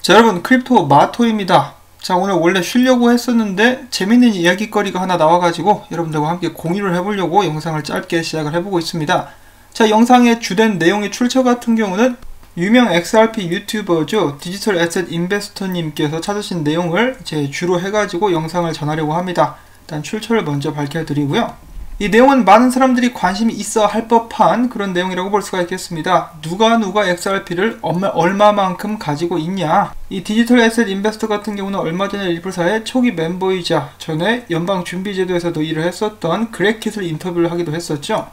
자, 여러분, 크립토 마토입니다. 자, 오늘 원래 쉬려고 했었는데 재밌는 이야기거리가 하나 나와가지고 여러분들과 함께 공유를 해보려고 영상을 짧게 시작을 해보고 있습니다. 자, 영상의 주된 내용의 출처 같은 경우는 유명 XRP 유튜버죠, 디지털 애셋 인베스터님께서 찾으신 내용을 제 주로 해가지고 영상을 전하려고 합니다. 일단 출처를 먼저 밝혀드리고요. 이 내용은 많은 사람들이 관심이 있어 할 법한 그런 내용이라고 볼 수가 있겠습니다. 누가 XRP를 얼마만큼 가지고 있냐. 이 디지털 애셋 인베스터 같은 경우는 얼마 전에 리플사의 초기 멤버이자 전에 연방준비제도에서도 일을 했었던 그렉킷을 인터뷰를 하기도 했었죠.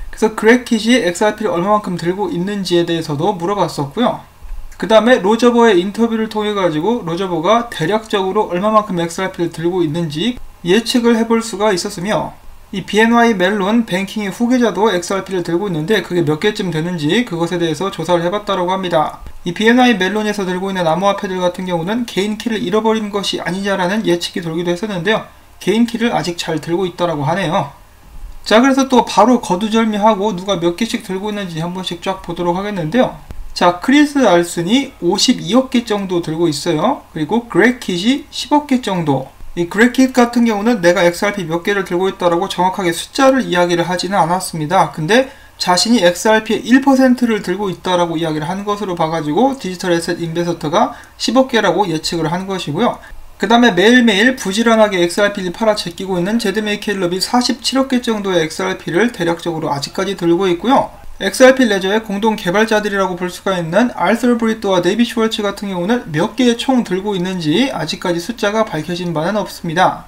그래서 그렉킷이 XRP를 얼마만큼 들고 있는지에 대해서도 물어봤었고요. 그 다음에 로저버의 인터뷰를 통해 가지고 로저버가 대략적으로 얼마만큼 XRP를 들고 있는지 예측을 해볼 수가 있었으며, 이 BNY 멜론 뱅킹의 후계자도 XRP를 들고 있는데 그게 몇 개쯤 되는지 그것에 대해서 조사를 해봤다고 합니다. 이 BNY 멜론에서 들고 있는 암호화폐들 같은 경우는 개인 키를 잃어버린 것이 아니냐라는 예측이 돌기도 했었는데요. 개인 키를 아직 잘 들고 있다고 하네요. 자, 그래서 또 바로 거두절미하고 누가 몇 개씩 들고 있는지 한 번씩 쫙 보도록 하겠는데요. 자, 크리스 알슨이 52억 개 정도 들고 있어요. 그리고 그렉킷이 10억 개 정도. 이 그렉킷 같은 경우는 내가 XRP 몇 개를 들고 있다라고 정확하게 숫자를 이야기를 하지는 않았습니다. 근데 자신이 XRP의 1%를 들고 있다라고 이야기를 한 것으로 봐가지고 디지털 애셋 인베스터가 10억 개라고 예측을 한 것이고요. 그 다음에 매일매일 부지런하게 XRP를 팔아 제끼고 있는 제드메이켈럽이 47억 개 정도의 XRP를 대략적으로 아직까지 들고 있고요. XRP 레저의 공동 개발자들이라고 볼 수가 있는 알서 브리또와 데이비 슈월츠 같은 경우는 몇 개의 총 들고 있는지 아직까지 숫자가 밝혀진 바는 없습니다.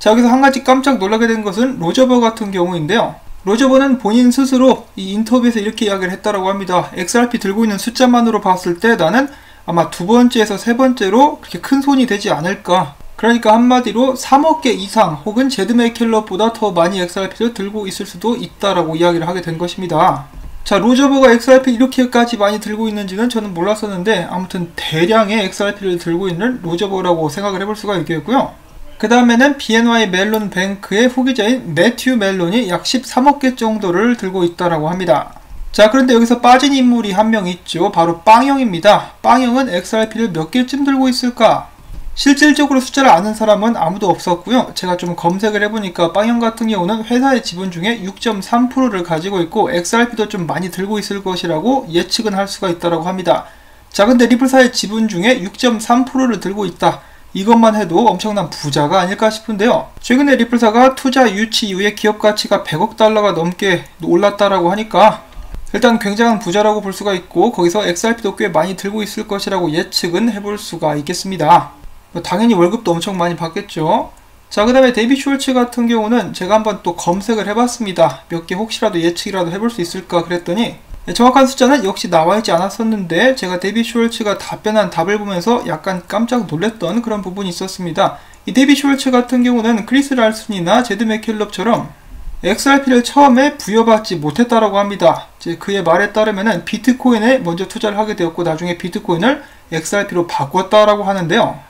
자, 여기서 한 가지 깜짝 놀라게 된 것은 로저버 같은 경우인데요. 로저버는 본인 스스로 이 인터뷰에서 이렇게 이야기를 했다고 합니다. XRP 들고 있는 숫자만으로 봤을 때 나는 아마 두 번째에서 세 번째로 그렇게 큰 손이 되지 않을까. 그러니까 한마디로 3억 개 이상 혹은 제드메이켈럽보다 더 많이 XRP를 들고 있을 수도 있다라고 이야기를 하게 된 것입니다. 자, 로저버가 XRP 이렇게까지 많이 들고 있는지는 저는 몰랐었는데 아무튼 대량의 XRP를 들고 있는 로저버라고 생각을 해볼 수가 있겠고요. 그 다음에는 BNY 멜론 뱅크의 후기자인 매튜 멜론이 약 13억 개 정도를 들고 있다라고 합니다. 자, 그런데 여기서 빠진 인물이 한 명 있죠. 바로 빵형입니다. 빵형은 XRP를 몇 개쯤 들고 있을까? 실질적으로 숫자를 아는 사람은 아무도 없었고요. 제가 좀 검색을 해보니까 빵형 같은 경우는 회사의 지분 중에 6.3%를 가지고 있고 XRP도 좀 많이 들고 있을 것이라고 예측은 할 수가 있다고 합니다. 자, 근데 리플사의 지분 중에 6.3%를 들고 있다. 이것만 해도 엄청난 부자가 아닐까 싶은데요. 최근에 리플사가 투자 유치 이후에 기업 가치가 100억 달러가 넘게 올랐다라고 하니까 일단 굉장한 부자라고 볼 수가 있고, 거기서 XRP도 꽤 많이 들고 있을 것이라고 예측은 해볼 수가 있겠습니다. 당연히 월급도 엄청 많이 받겠죠. 자, 그 다음에 데이비 슈월츠 같은 경우는 제가 한번 또 검색을 해봤습니다. 몇 개 혹시라도 예측이라도 해볼 수 있을까 그랬더니 정확한 숫자는 역시 나와있지 않았었는데, 제가 데이비 슈월츠가 답변한 답을 보면서 약간 깜짝 놀랐던 그런 부분이 있었습니다. 이 데이비 슈월츠 같은 경우는 크리스 랄슨이나 제드메이켈럽처럼 XRP를 처음에 부여받지 못했다라고 합니다. 그의 말에 따르면 비트코인에 먼저 투자를 하게 되었고 나중에 비트코인을 XRP로 바꿨다라고 하는데요.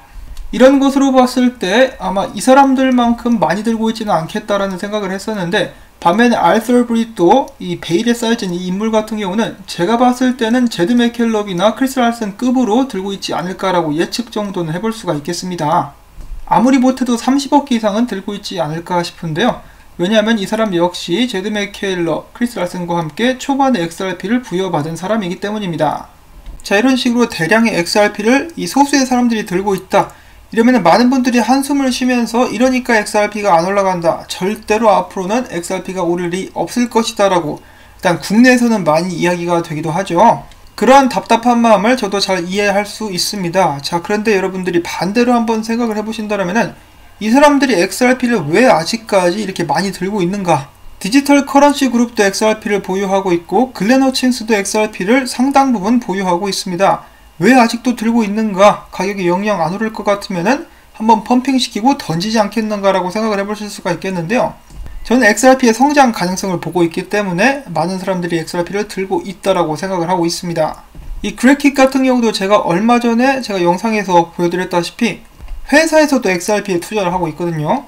이런 것으로 봤을 때 아마 이 사람들만큼 많이 들고 있지는 않겠다라는 생각을 했었는데, 반면에 알서 브리또, 이 베일에 쌓여진 이 인물 같은 경우는 제가 봤을 때는 제드메이켈럽이나 크리스 랄슨 급으로 들고 있지 않을까라고 예측 정도는 해볼 수가 있겠습니다. 아무리 못해도 30억 개 이상은 들고 있지 않을까 싶은데요. 왜냐하면 이 사람 역시 제드메이켈럽, 크리스 랄슨과 함께 초반에 XRP를 부여받은 사람이기 때문입니다. 자, 이런 식으로 대량의 XRP를 이 소수의 사람들이 들고 있다. 이러면 많은 분들이 한숨을 쉬면서 이러니까 XRP가 안 올라간다. 절대로 앞으로는 XRP가 오를 일이 없을 것이다 라고 일단 국내에서는 많이 이야기가 되기도 하죠. 그러한 답답한 마음을 저도 잘 이해할 수 있습니다. 자, 그런데 여러분들이 반대로 한번 생각을 해보신다면 이 사람들이 XRP를 왜 아직까지 이렇게 많이 들고 있는가? 디지털 커런시 그룹도 XRP를 보유하고 있고 글렌호칭스도 XRP를 상당 부분 보유하고 있습니다. 왜 아직도 들고 있는가? 가격이 영영 안 오를 것 같으면은 한번 펌핑시키고 던지지 않겠는가 라고 생각을 해보실 수가 있겠는데요. 저는 XRP의 성장 가능성을 보고 있기 때문에 많은 사람들이 XRP를 들고 있다라고 생각을 하고 있습니다. 이 그렉킷 같은 경우도 제가 얼마 전에 제가 영상에서 보여드렸다시피 회사에서도 XRP에 투자를 하고 있거든요.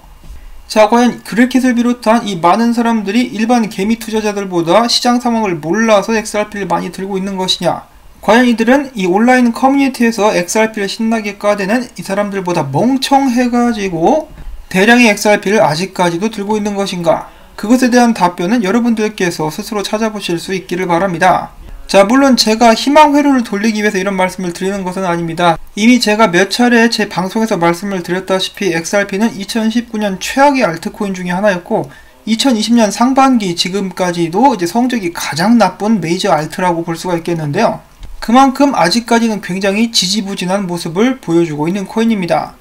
자, 과연 그렉킷을 비롯한 이 많은 사람들이 일반 개미 투자자들보다 시장 상황을 몰라서 XRP를 많이 들고 있는 것이냐? 과연 이들은 이 온라인 커뮤니티에서 XRP를 신나게 까대는 이 사람들보다 멍청해가지고 대량의 XRP를 아직까지도 들고 있는 것인가? 그것에 대한 답변은 여러분들께서 스스로 찾아보실 수 있기를 바랍니다. 자, 물론 제가 희망 회로를 돌리기 위해서 이런 말씀을 드리는 것은 아닙니다. 이미 제가 몇 차례 제 방송에서 말씀을 드렸다시피 XRP는 2019년 최악의 알트코인 중에 하나였고 2020년 상반기 지금까지도 이제 성적이 가장 나쁜 메이저 알트라고 볼 수가 있겠는데요. 그만큼 아직까지는 굉장히 지지부진한 모습을 보여주고 있는 코인입니다.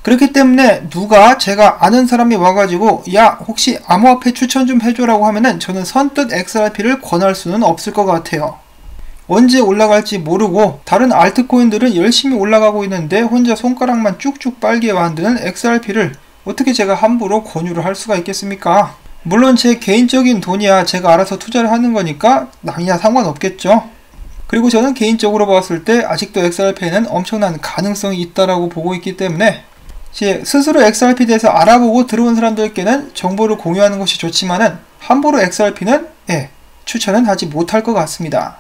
그렇기 때문에 누가 제가 아는 사람이 와가지고 야 혹시 암호화폐 추천 좀 해줘라고 하면은 저는 선뜻 XRP를 권할 수는 없을 것 같아요. 언제 올라갈지 모르고 다른 알트코인들은 열심히 올라가고 있는데 혼자 손가락만 쭉쭉 빨게 만드는 XRP를 어떻게 제가 함부로 권유를 할 수가 있겠습니까? 물론 제 개인적인 돈이야 제가 알아서 투자를 하는 거니까 남이야 상관없겠죠. 그리고 저는 개인적으로 봤을 때 아직도 XRP에는 엄청난 가능성이 있다라고 보고 있기 때문에 스스로 XRP에 대해서 알아보고 들어온 사람들께는 정보를 공유하는 것이 좋지만은 함부로 XRP는 추천은 하지 못할 것 같습니다.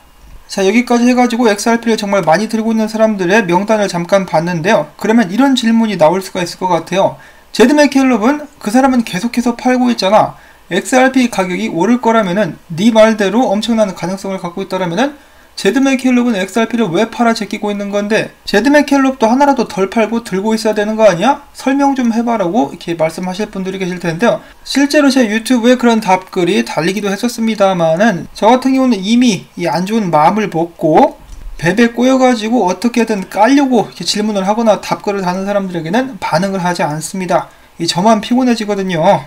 자, 여기까지 해가지고 XRP를 정말 많이 들고 있는 사람들의 명단을 잠깐 봤는데요. 그러면 이런 질문이 나올 수가 있을 것 같아요. 제드 맥켈롭은 그 사람은 계속해서 팔고 있잖아. XRP 가격이 오를 거라면은 네 말대로 엄청난 가능성을 갖고 있다라면은 제드 맥켈롭은 XRP를 왜 팔아 제끼고 있는 건데 제드 맥켈롭도 하나라도 덜 팔고 들고 있어야 되는 거 아니야? 설명 좀 해봐라고 이렇게 말씀하실 분들이 계실 텐데요. 실제로 제 유튜브에 그런 답글이 달리기도 했었습니다만은 저 같은 경우는 이미 이 안 좋은 마음을 먹고 벨에 꼬여가지고 어떻게든 깔려고 이렇게 질문을 하거나 답글을 다는 사람들에게는 반응을 하지 않습니다. 저만 피곤해지거든요.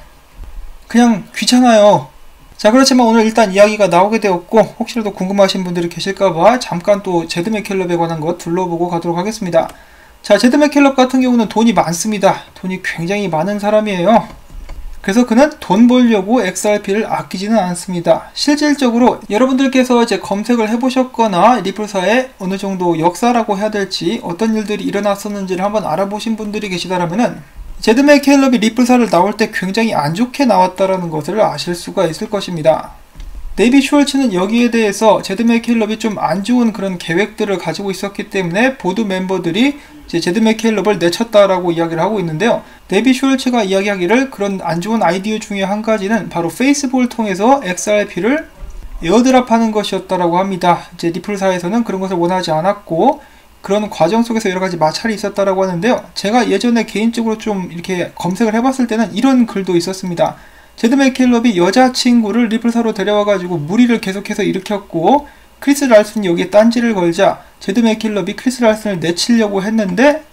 그냥 귀찮아요. 자, 그렇지만 오늘 일단 이야기가 나오게 되었고 혹시라도 궁금하신 분들이 계실까봐 잠깐 또 제드 맥켈롭에 관한 것 둘러보고 가도록 하겠습니다. 자, 제드 맥켈롭 같은 경우는 돈이 많습니다. 돈이 굉장히 많은 사람이에요. 그래서 그는 돈 벌려고 XRP를 아끼지는 않습니다. 실질적으로 여러분들께서 이제 검색을 해보셨거나 리플사의 어느 정도 역사라고 해야 될지 어떤 일들이 일어났었는지를 한번 알아보신 분들이 계시다라면은 제드 맥켈롭이 리플사를 나올 때 굉장히 안 좋게 나왔다라는 것을 아실 수가 있을 것입니다. 데이비 슈월츠는 여기에 대해서 제드 맥켈롭이 좀 안 좋은 그런 계획들을 가지고 있었기 때문에 보드 멤버들이 제드 맥켈롭을 내쳤다라고 이야기를 하고 있는데요. 데이비 슈월츠가 이야기하기를 그런 안 좋은 아이디어 중에 한 가지는 바로 페이스북을 통해서 XRP를 에어드랍하는 것이었다라고 합니다. 이제 리플사에서는 그런 것을 원하지 않았고 그런 과정 속에서 여러가지 마찰이 있었다라고 하는데요. 제가 예전에 개인적으로 좀 이렇게 검색을 해봤을 때는 이런 글도 있었습니다. 제드 맥켈롭이 여자친구를 리플사로 데려와가지고 무리를 계속해서 일으켰고 크리스 랄슨이 여기에 딴지를 걸자 제드 맥켈롭이 크리스 랄슨을 내치려고 했는데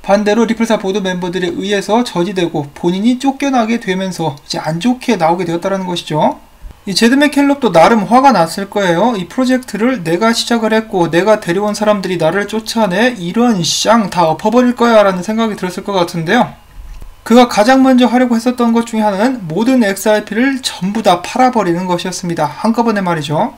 반대로 리플사 보드 멤버들에 의해서 저지되고 본인이 쫓겨나게 되면서 이제 안 좋게 나오게 되었다는 것이죠. 이 제드 맥켈롭도 나름 화가 났을 거예요. 이 프로젝트를 내가 시작을 했고 내가 데려온 사람들이 나를 쫓아내 이런 쌍 다 엎어버릴 거야 라는 생각이 들었을 것 같은데요. 그가 가장 먼저 하려고 했었던 것 중에 하나는 모든 XRP를 전부 다 팔아버리는 것이었습니다. 한꺼번에 말이죠.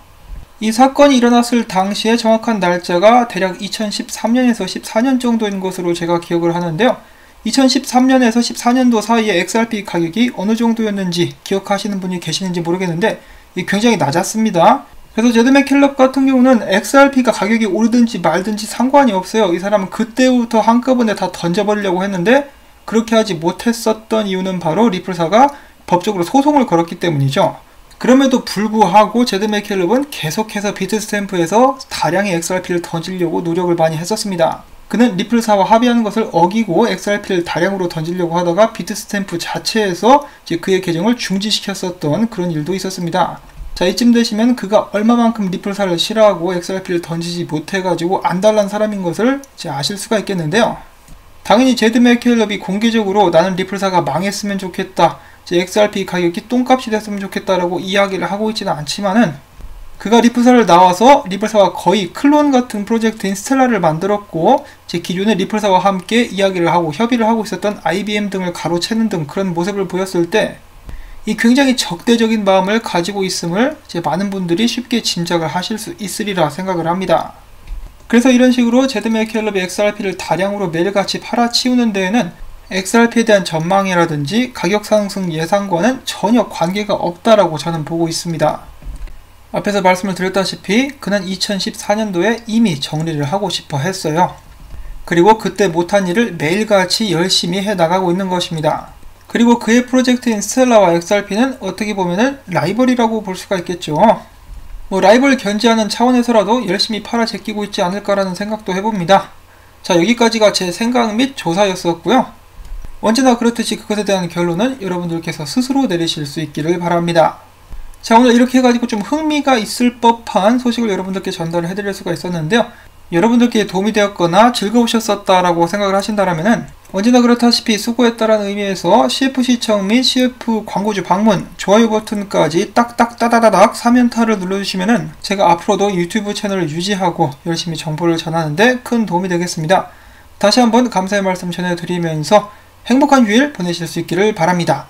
이 사건이 일어났을 당시에 정확한 날짜가 대략 2013년에서 14년 정도인 것으로 제가 기억을 하는데요. 2013년에서 14년도 사이에 XRP 가격이 어느 정도였는지 기억하시는 분이 계시는지 모르겠는데 굉장히 낮았습니다. 그래서 제드 맥켈롭 같은 경우는 XRP가 가격이 오르든지 말든지 상관이 없어요. 이 사람은 그때부터 한꺼번에 다 던져버리려고 했는데 그렇게 하지 못했었던 이유는 바로 리플사가 법적으로 소송을 걸었기 때문이죠. 그럼에도 불구하고 제드 맥켈롭은 계속해서 비트스탬프에서 다량의 XRP를 던지려고 노력을 많이 했었습니다. 그는 리플사와 합의하는 것을 어기고 XRP를 다량으로 던지려고 하다가 비트스탬프 자체에서 이제 그의 계정을 중지시켰었던 그런 일도 있었습니다. 자, 이쯤 되시면 그가 얼마만큼 리플사를 싫어하고 XRP를 던지지 못해가지고 안달난 사람인 것을 이제 아실 수가 있겠는데요. 당연히 제드 맥켈롭이 공개적으로 나는 리플사가 망했으면 좋겠다, 이제 XRP 가격이 똥값이 됐으면 좋겠다라고 이야기를 하고 있지는 않지만은 그가 리플사를 나와서 리플사와 거의 클론 같은 프로젝트인 스텔라를 만들었고 제 기존의 리플사와 함께 이야기를 하고 협의를 하고 있었던 IBM 등을 가로채는 등 그런 모습을 보였을 때 이 굉장히 적대적인 마음을 가지고 있음을 이제 많은 분들이 쉽게 짐작을 하실 수 있으리라 생각을 합니다. 그래서 이런 식으로 제드 맥켈롭이 XRP를 다량으로 매일같이 팔아치우는 데에는 XRP에 대한 전망이라든지 가격 상승 예상과는 전혀 관계가 없다라고 저는 보고 있습니다. 앞에서 말씀을 드렸다시피 그는 2014년도에 이미 정리를 하고 싶어 했어요. 그리고 그때 못한 일을 매일같이 열심히 해나가고 있는 것입니다. 그리고 그의 프로젝트인 스텔라와 XRP는 어떻게 보면은 라이벌이라고 볼 수가 있겠죠. 라이벌 견제하는 차원에서라도 열심히 팔아 제끼고 있지 않을까라는 생각도 해봅니다. 자, 여기까지가 제 생각 및 조사였었고요. 언제나 그렇듯이 그것에 대한 결론은 여러분들께서 스스로 내리실 수 있기를 바랍니다. 자, 오늘 이렇게 해가지고 좀 흥미가 있을 법한 소식을 여러분들께 전달을 해드릴 수가 있었는데요. 여러분들께 도움이 되었거나 즐거우셨었다라고 생각을 하신다라면은 언제나 그렇다시피 수고했다라는 의미에서 CF 시청 및 CF 광고주 방문, 좋아요 버튼까지 딱딱 따다다닥 3연타를 눌러주시면은 제가 앞으로도 유튜브 채널을 유지하고 열심히 정보를 전하는데 큰 도움이 되겠습니다. 다시 한번 감사의 말씀 전해드리면서 행복한 휴일 보내실 수 있기를 바랍니다.